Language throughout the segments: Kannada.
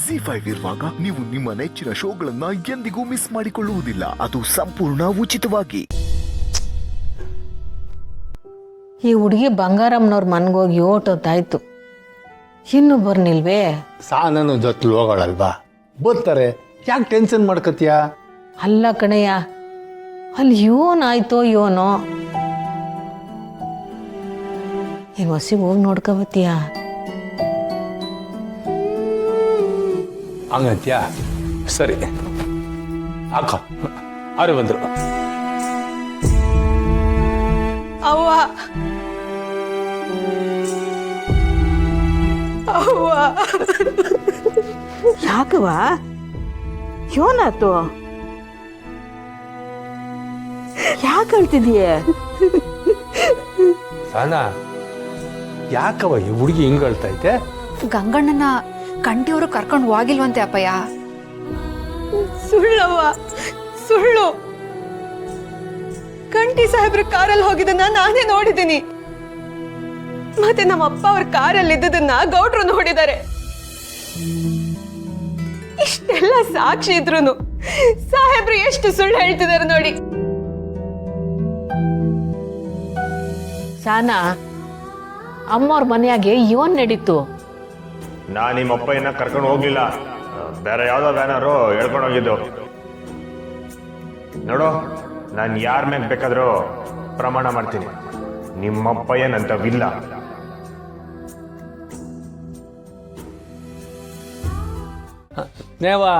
ZEE5 ಇರುವಾಗ ನೀವು ನಿಮ್ಮ ನೆಚ್ಚಿನ ಶೋಗಳನ್ನ ಎಂದಿಗೂ ಮಿಸ್ ಮಾಡಿಕೊಳ್ಳುವುದಿಲ್ಲ. ಅದು ಸಂಪೂರ್ಣ ಉಚಿತವಾಗಿ. ಈ ಹುಡುಗಿ ಬಂಗಾರಮ್ಮನವ್ರ ಮನ್ಗೋಗಿ ಓಟೋತಾಯ್ತು, ಇನ್ನು ಬರ್ನಿಲ್ವೇ? ಸಾನನು ಜೊತೆ ಹೋಗೋಳಲ್ವಾ, ಬರ್ತಾರೆ. ಯಾಕೆ ಟೆನ್ಷನ್ ಮಾಡ್ಕತ್ಯಾ? ಅಲ್ಲ ಕಣಯ್ಯ, ಅಲ್ಲಿ ಯೋನಾಯ್ತೋ ಯೋನೋ, ಈ ಹೊಸಿಗೆ ಹೋಗಿ ನೋಡ್ಕೊಬತ್ತೀಯ? ಹಂಗಂತ್ಯಾ? ಸರಿ ಅಕ್ಕ, ಅವ್ರೆ ಬಂದ್ರು. ಅವ್ವ ಅವ್ವ, ಯಾಕವ ಯೋನಾತು? ಯಾಕೆ ಹೇಳ್ತಿದೀಯ? ಸಾನ, ಯಾಕವ ಈ ಹುಡುಗಿ ಹಿಂಗ್ ಹೇಳ್ತೈತೆ? ಗಂಗಣ್ಣನ ಕಂಟಿಯವರು ಕರ್ಕೊಂಡು ಹೋಗಿಲ್ವಂತೆ ಅಪ್ಪಯ್ಯ. ಸುಳ್ಳವ್ವ, ಸುಳ್ಳು. ಕಂಠಿ ಸಾಹೇಬ್ರ ಕಾರಲ್ಲಿ ಹೋಗಿದ್ದನ್ನ ನಾನೇ ನೋಡಿದ್ದೀನಿ. ಮತ್ತೆ ನಮ್ಮ ಅಪ್ಪ ಅವ್ರ ಕಾರಲ್ಲಿ ಇದ್ದದನ್ನ ಗೌಡ್ರು ನೋಡಿದ್ದಾರೆ. ಇಷ್ಟೆಲ್ಲ ಸಾಕ್ಷಿ ಇದ್ರು ಸಾಹೇಬ್ರು ಎಷ್ಟು ಸುಳ್ಳು ಹೇಳ್ತಿದ್ದಾರೆ ನೋಡಿ. ಸಾನ, ಅಮ್ಮವ್ರ ಮನೆಯಾಗೆ ಇವನ್ ನಡೀತು. ನಿಮ್ಮ ಅಪ್ಪಯ್ಯನ ಕರ್ಕೊಂಡು ಹೋಗ್ಲಿಲ್ಲ, ಬೇರೆ ಯಾವ್ದೋ ವ್ಯಾನರು ಹೇಳ್ಕೊಂಡು ಹೋಗಿದ್ದು. ನೋಡು, ನಾನು ಯಾರ ಮ್ಯಾಗ ಬೇಕಾದ್ರೂ ಪ್ರಮಾಣ ಮಾಡ್ತೀನಿ, ನಿಮ್ಮಪ್ಪಯ್ಯನಂತವಿಲ್ಲ. ನೇವಾ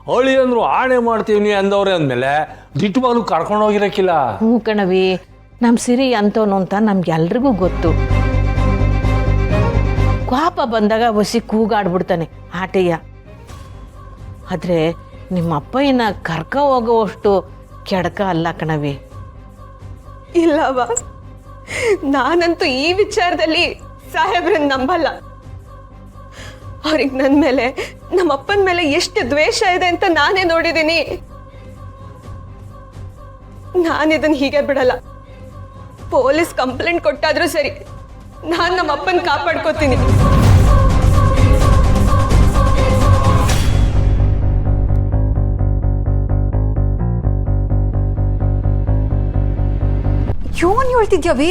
ಅವಳಿ ಅಂದ್ರು ಆಣೆ ಮಾಡ್ತೀವಿ ಅಂದವ್ರೆ ಅಂದ್ಮೇಲೆ ದಿಟ್ಟವಾಗ್ಲೂ ಕರ್ಕೊಂಡು ಹೋಗಿರಕ್ಕಿಲ್ಲ. ಹ್ಞೂ ಕಣವಿ, ನಮ್ಮ ಸಿರಿ ಅಂತವನು ಅಂತ ನಮ್ಗೆಲ್ರಿಗೂ ಗೊತ್ತು. ಕೋಪ ಬಂದಾಗ ಹೊಸಿ ಕೂಗಾಡ್ಬಿಡ್ತಾನೆ ಆಟಯ್ಯ. ಆದ್ರೆ ನಿಮ್ಮ ಅಪ್ಪಯ್ಯನ ಕರ್ಕ ಹೋಗೋವಷ್ಟು ಕೆಡಕ ಅಲ್ಲ ಕಣವಿ. ಇಲ್ಲವ, ನಾನಂತೂ ಈ ವಿಚಾರದಲ್ಲಿ ಸಾಹೇಬ್ರನ್ನ ನಂಬಲ್ಲ. ಅವ್ರಿಗೆ ನನ್ನ ಮೇಲೆ, ನಮ್ಮ ಅಪ್ಪನ ಮೇಲೆ ಎಷ್ಟು ದ್ವೇಷ ಇದೆ ಅಂತ ನಾನೇ ನೋಡಿದ್ದೀನಿ. ನಾನಿದನ್ನ ಹೀಗೆ ಬಿಡಲ್ಲ. ಪೊಲೀಸ್ ಕಂಪ್ಲೇಂಟ್ ಕೊಟ್ಟಾದ್ರೂ ಸರಿ, ನಾನು ನಮ್ಮ ಅಪ್ಪನ ಕಾಪಾಡ್ಕೋತೀನಿ. ಯೋನ್ ಹೇಳ್ತಿದ್ಯಾವಿ?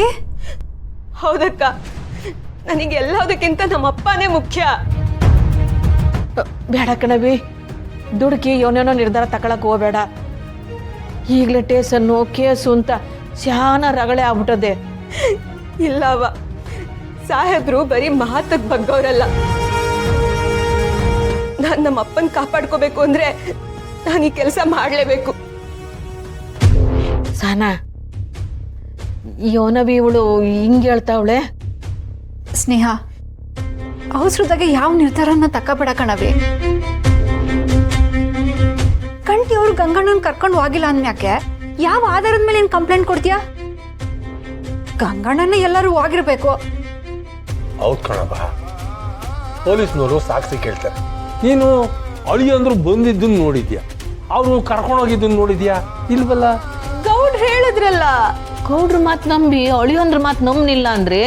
ಹೌದಕ್ಕ, ನನಗೆ ಎಲ್ಲದಕ್ಕಿಂತ ನಮ್ಮ ಅಪ್ಪನೇ ಮುಖ್ಯ. ಬೇಡ ಕಣವಿ, ದುಡುಕಿ ಏನೇನೋ ನಿರ್ಧಾರ ತಗೊಳಕ್ ಹೋಗ್ಬೇಡ. ಈಗಲೇ ಟೇಸನ್ನು ಕೇಸು ಅಂತ ಶಾನ ರಗಳೆ ಆಗ್ಬಿಟ್ಟದೆ. ಇಲ್ಲವ, ಸಾಹೇಬ್ರು ಬರೀ ಮಾತಕ್ ಬಗ್ಗವ್ರಲ್ಲ. ನಾನು ನಮ್ಮ ಅಪ್ಪನ ಕಾಪಾಡ್ಕೋಬೇಕು ಅಂದ್ರೆ ನಾನು ಈ ಕೆಲಸ ಮಾಡ್ಲೇಬೇಕು. ಸಾನಾ, ಯೋನವಿ ಇವಳು ಹಿಂಗೆ ಹೇಳ್ತಾವಳೆ. ಸ್ನೇಹ, ಅವಸರದಾಗೆ ಯಾವ ನಿರ್ಧಾರನ ತಕ್ಕಬೇಡ ಕಣವಿ. ಕಂಟಿಯವರು ಗಂಗಣ್ಣನ ಕರ್ಕೊಂಡು ಹೋಗಿಲ್ಲ ಅಂದ್ಮ್ಯಾಕೆ ಯಾವ ಆಧಾರದ ಮೇಲೆ ಏನ್ ಕಂಪ್ಲೇಂಟ್ ಕೊಡ್ತೀಯಾ? ಗಂಗಣ್ಣನ ಎಲ್ಲರೂ ಹೋಗಿರ್ಬೇಕು. ಹೌದ್ ಕಣಪ್ಪ, ಪೊಲೀಸ್ನವರು ಸಾಕ್ಷಿ ಕೇಳ್ತಾರೆ. ನೀನು ಅಳಿ ಅಂದ್ರು ಬಂದಿದ್ದನ್ನು ನೋಡಿದ್ಯಾ, ಅವ್ರು ಕರ್ಕೊಂಡೋಗಿದ್ದನ್ನು ನೋಡಿದ್ಯಾ? ಇಲ್ವಲ್ಲ. ಗೌಡ್ ಹೇಳಿದ್ರಲ್ಲ. ಗೌಡ್ರ ಮಾತು ನಂಬಿ ಅಳಿಯೊಂದ್ರ ಮಾತು ನಂಬನಿಲ್ಲ ಅಂದ್ರೆ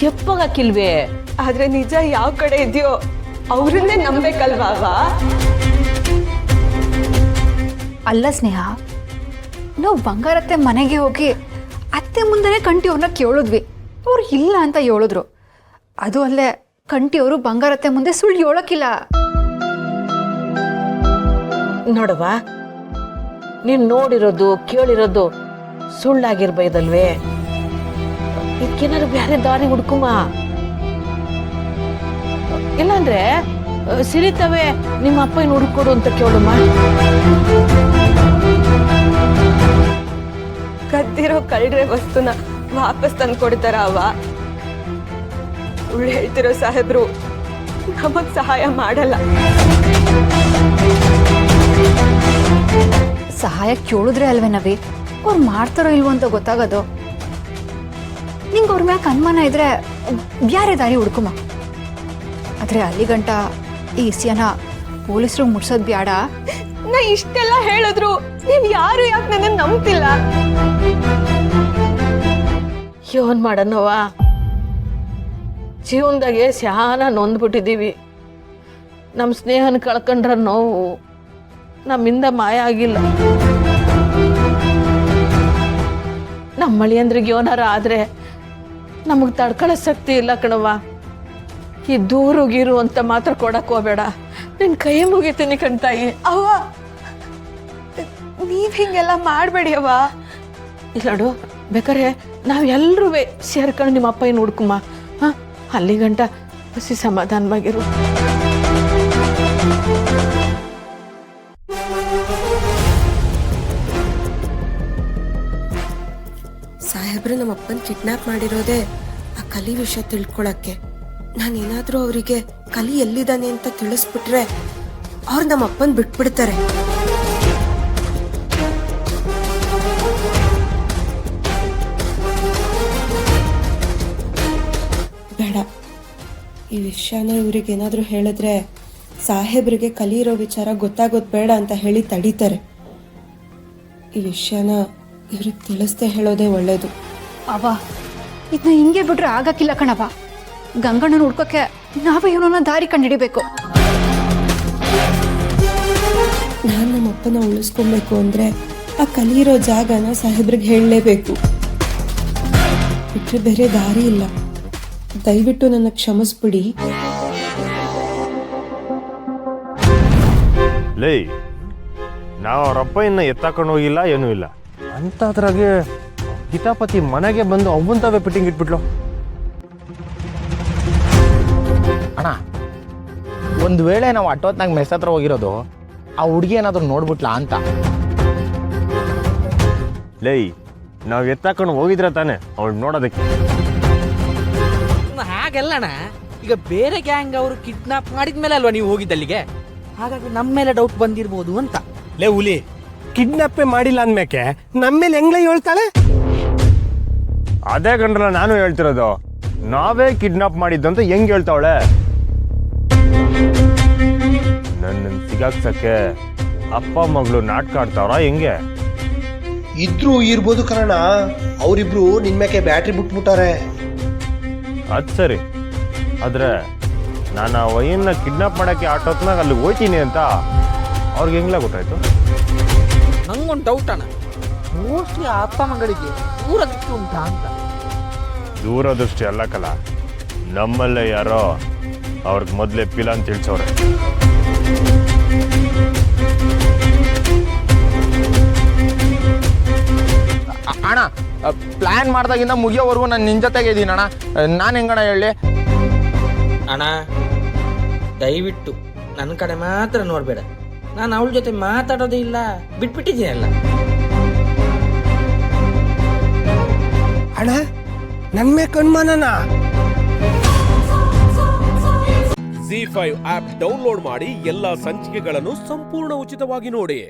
ತೆಪ್ಪಗಾಕಿಲ್ವೇ? ಆದ್ರೆ ನಿಜ ಯಾವ ಕಡೆ ಇದೆಯೋ ಅವ್ರನ್ನೇ ನಂಬೇಕಲ್ವಾ? ಅಲ್ಲ ಸ್ನೇಹ, ನಾವು ಬಂಗಾರತ್ತೆ ಮನೆಗೆ ಹೋಗಿ ಅತ್ತೆ ಮುಂದೆನೇ ಕಂಟಿಯವ್ರನ್ನ ಕೇಳಿದ್ವಿ. ಅವ್ರು ಇಲ್ಲ ಅಂತ ಹೇಳಿದ್ರು. ಅದು ಅಲ್ಲದೆ ಕಂಟಿಯವರು ಬಂಗಾರತ್ತೆ ಮುಂದೆ ಸುಳ್ಳು ಹೇಳೋಕ್ಕಿಲ್ಲ. ನೋಡವ, ನೀನ್ ನೋಡಿರೋದು ಕೇಳಿರೋದು ಸುಳ್ಳಾಗಿರ್ಬೈದಲ್ವೇ? ಇದಕ್ಕೇನಾದ್ರು ಬೇರೆ ದಾರಿ ಹುಡ್ಕುಮ. ಇಲ್ಲಾಂದ್ರೆ ಸಿರಿತವೆ ನಿಮ್ಮ ಅಪ್ಪನ ಹುಡುಕೊಡು ಅಂತ ಕೇಳುಮ್ಮ. ಕದ್ದಿರೋ ಕಳ್ರೆ ವಸ್ತುನ ವಾಪಸ್ ತಂದು ಕೊಡ್ತಾರ ಅವ? ಸುಳ್ಳು ಹೇಳ್ತಿರೋ ಸಾಹೇಬ್ರು ನಮಗ್ ಸಹಾಯ ಮಾಡಲ್ಲ. ಸಹಾಯ ಕೇಳಿದ್ರೆ ಅಲ್ವೇ ನವಿ ಅವ್ರು ಮಾಡ್ತಾರೋ ಇಲ್ವೋ ಅಂತ ಗೊತ್ತಾಗೋದು. ನಿಂಗೆ ಅವ್ರ ಮ್ಯಾಕೆ ಅನುಮಾನ ಇದ್ರೆ ಬ್ಯಾರೆ ದಾರಿ ಹುಡ್ಕುಮ. ಆದ್ರೆ ಅಲ್ಲಿ ಗಂಟ ಈ ವಿಷಯನ ಪೊಲೀಸರು ಮುಟ್ಸೋದ್ ಬ್ಯಾಡ. ನಾ ಇಷ್ಟೆಲ್ಲ ಹೇಳಿದ್ರು ನೀವ್ ಯಾರು ಯಾಕೆ ನನ್ನ ನಂಬ್ತಿಲ್ಲ? ಏನ್ ಮಾಡನವ, ಜೀವನದಾಗೆ ಶಾನ ನೊಂದ್ಬಿಟ್ಟಿದ್ದೀವಿ. ನಮ್ಮ ಸ್ನೇಹನ ಕಳ್ಕೊಂಡ್ರ ನೋವು ನಮ್ಮಿಂದ ಮಾಯ ಆಗಿಲ್ಲ. ನಮ್ಮ ಮಳಿಯಂದ್ರಿಗೆ ಏನಾರ ಆದರೆ ನಮಗೆ ತಡ್ಕೊಳ್ಳೋ ಶಕ್ತಿ ಇಲ್ಲ ಕಣವ್ವ. ಈ ದೂರು ಗೀರು ಅಂತ ಮಾತ್ರ ಕೊಡಕ್ಕೆ ಹೋಗಬೇಡ. ನಿನ್ನ ಕೈ ಮುಗಿತೀನಿ ಕಣ್ತಾಯಿ. ಅವ್ವ ನೀವ್ ಹಿಂಗೆಲ್ಲ ಮಾಡಬೇಡಿ ಅವ್ವ. ಇಲ್ಲಡು, ಬೇಕಾರೆ ನಾವೆಲ್ಲರೂ ಸೇರ್ಕೊಂಡು ನಿಮ್ಮ ಅಪ್ಪ ಏನು ಹುಡ್ಕುಮ್ಮ. ಹಾಂ, ಅಲ್ಲಿ ಗಂಟ ಹಸಿ ಸಮಾಧಾನವಾಗಿರು. ಸಾಹೇಬ್ರು ನಮ್ಮ ಅಪ್ಪನ ಕಿಡ್ನಾಪ್ ಮಾಡಿರೋದೇ ಆ ಕಲಿ ವಿಷಯ ತಿಳ್ಕೊಳಕ್ಕೆ. ನಾನೇನಾದ್ರೂ ಅವರಿಗೆ ಕಲಿ ಎಲ್ಲಿದ್ದಾನೆ ಅಂತ ತಿಳಿಸ್ಬಿಟ್ರೆ ಅವ್ರು ನಮ್ಮ ಅಪ್ಪನ್ ಬಿಟ್ಬಿಡ್ತಾರೆ. ಬೇಡ, ಈ ವಿಷಯನ ಇವ್ರಿಗೆ ಏನಾದ್ರೂ ಹೇಳಿದ್ರೆ ಸಾಹೇಬ್ರಿಗೆ ಕಲಿ ಇರೋ ವಿಚಾರ ಗೊತ್ತಾಗೋದು ಬೇಡ ಅಂತ ಹೇಳಿ ತಡೀತಾರೆ. ಈ ವಿಷಯನ ಇವ್ರಿಗೆ ತಿಳಿಸ್ದೆ ಹೇಳೋದೇ ಒಳ್ಳೇದು. ಅವ ಇದನ್ನ ಹಿಂಗೆ ಬಿಟ್ರೆ ಆಗಕ್ಕಿಲ್ಲ ಕಣವ. ಗಂಗಣ್ಣನ ಹುಡ್ಕೋಕೆ ನಾವೇ ಏನೋ ದಾರಿ ಕಂಡುಹಿಡಿಬೇಕು. ನಾನು ನಮ್ಮ ಅಪ್ಪನ ಉಳಿಸ್ಕೊಬೇಕು ಅಂದ್ರೆ ಆ ಕಲಿಯಿರೋ ಜಾಗನ ಸಾಹೇಬ್ರಿಗೆ ಹೇಳಲೇಬೇಕು. ಬಿಟ್ರೆ ಬೇರೆ ದಾರಿ ಇಲ್ಲ. ದಯವಿಟ್ಟು ನನ್ನ ಕ್ಷಮಿಸ್ಬಿಡಿ. ಲೇ, ನಾವು ಅವರಪ್ಪ ಇನ್ನ ಎತ್ತಾಕೊಂಡು ಹೋಗಿಲ್ಲ, ಏನೂ ಇಲ್ಲ ಅಂತಾದ್ರಾಗೆ ಕಿತಾಪತಿ ಮನೆಗೆ ಬಂದು ಅವನ್ತಾವೇ ಫಿಟ್ಟಿಂಗ್ ಇಟ್ಬಿಟ್ಲು. ಅಣ್ಣ, ಒಂದು ವೇಳೆ ನಾವು ಅಟ್ಟೋತ್ನಾಗ ಮೆಸ್ ಹತ್ರ ಹೋಗಿರೋದು ಆ ಹುಡುಗಿ ಏನಾದರೂ ನೋಡ್ಬಿಟ್ಲಾ ಅಂತ. ಲೇ, ನಾವು ಎತ್ತಾಕೊಂಡು ಹೋಗಿದ್ರೆ ತಾನೆ ಅವಳು ನೋಡೋದಕ್ಕೆ. ಹಾಗಲ್ಲಣ್ಣ, ಈಗ ಬೇರೆ ಗ್ಯಾಂಗ್ ಅವರು ಕಿಡ್ನಾಪ್ ಮಾಡಿದ್ಮೇಲೆ ಅಲ್ವಾ ನೀವು ಹೋಗಿದ್ದಲ್ಲಿಗೆ, ಹಾಗಾಗಿ ನಮ್ಮ ಮೇಲೆ ಡೌಟ್ ಬಂದಿರ್ಬೋದು ಅಂತ. ಲೇ ಹುಲಿ, ಕಿಡ್ನಾಪೇ ಮಾಡಿಲ್ಲ ಅಂದ್ಮೇಕೆ ನಮ್ಮೇಲೆ ಹೆಂಗ್ಲೇ ಹೇಳ್ತಾಳೆ? ಅದೇ ಗಂಡ್ರಲ್ಲ ನಾನು ಹೇಳ್ತಿರೋದು. ನಾವೇ ಕಿಡ್ನಾಪ್ ಮಾಡಿದ್ದಂತ ಹೆಂಗ್ ಹೇಳ್ತಾವಳೆ? ನನ್ನನ್ನು ಸಿಗಾಕ್ಸಕ್ಕೆ ಅಪ್ಪ ಮಗಳು ನಾಟಕ ಆಡ್ತಾವ್ರ ಹೆಂಗೆ? ಇದ್ರೂ ಇರ್ಬೋದು ಕಣ. ಅವರಿಬ್ರು ನಿನ್ ಮೇಕೆ ಬ್ಯಾಟ್ರಿ ಬಿಟ್ಬಿಟ್ಟಾರೆ. ಅದು ಸರಿ, ಆದ್ರೆ ನಾನು ಆ ವಯ್ಯನ್ನ ಕಿಡ್ನಾಪ್ ಮಾಡಕ್ಕೆ ಆಟೋತ್ನಾಗ ಅಲ್ಲಿ ಹೋಯ್ತೀನಿ ಅಂತ ಅವ್ರಿಗೆ ಹೆಂಗ್ಲ ಗೊತ್ತಾಯ್ತು? ನಂಗೊಂದು ಡೌಟ್ ಅಣ್ಣ, ಮೋಸ್ಟ್ಲಿ ಆ ಅಪ್ಪ ಮಗಳಿಗೆ ದೂರದೃಷ್ಟಿ ಉಂಟಾ ಅಂತ. ದೂರದೃಷ್ಟಿ ಅಲ್ಲ ಕಲ, ನಮ್ಮಲ್ಲೇ ಯಾರೋ ಅವ್ರಿಗೆ ಮೊದಲೇ ಪಿಲಾನ್ ತಿಳಿಸೋರೆ. ಅಣ್ಣ, ಪ್ಲಾನ್ ಮಾಡ್ದಾಗಿಂದ ಮುಗಿಯೋವರೆಗೂ ನಾನು ನಿನ್ನ ಜೊತೆಗೆ ಇದ್ದೀನಿ ಅಣ್ಣ. ನಾನು ಹೆಂಗಣ್ಣ ಹೇಳಿ? ಅಣ್ಣ ದಯವಿಟ್ಟು ನನ್ನ ಕಡೆ ಮಾತ್ರ ನೋಡಬೇಡ. ನಾನು ಅವಳ ಜೊತೆ ಮಾತಾಡೋದೇ ಇಲ್ಲ, ಬಿಟ್ಬಿಟ್ಟಿದ್ದೀನಲ್ಲ. ಅಣ್ಣ, ನನ್ ಮೇಲೆ ಅನುಮಾನನ? ZEE5 ಆಪ್ ಡೌನ್ಲೋಡ್ ಮಾಡಿ ಎಲ್ಲಾ ಸಂಚಿಕೆಗಳನ್ನು ಸಂಪೂರ್ಣ ಉಚಿತವಾಗಿ ನೋಡಿ.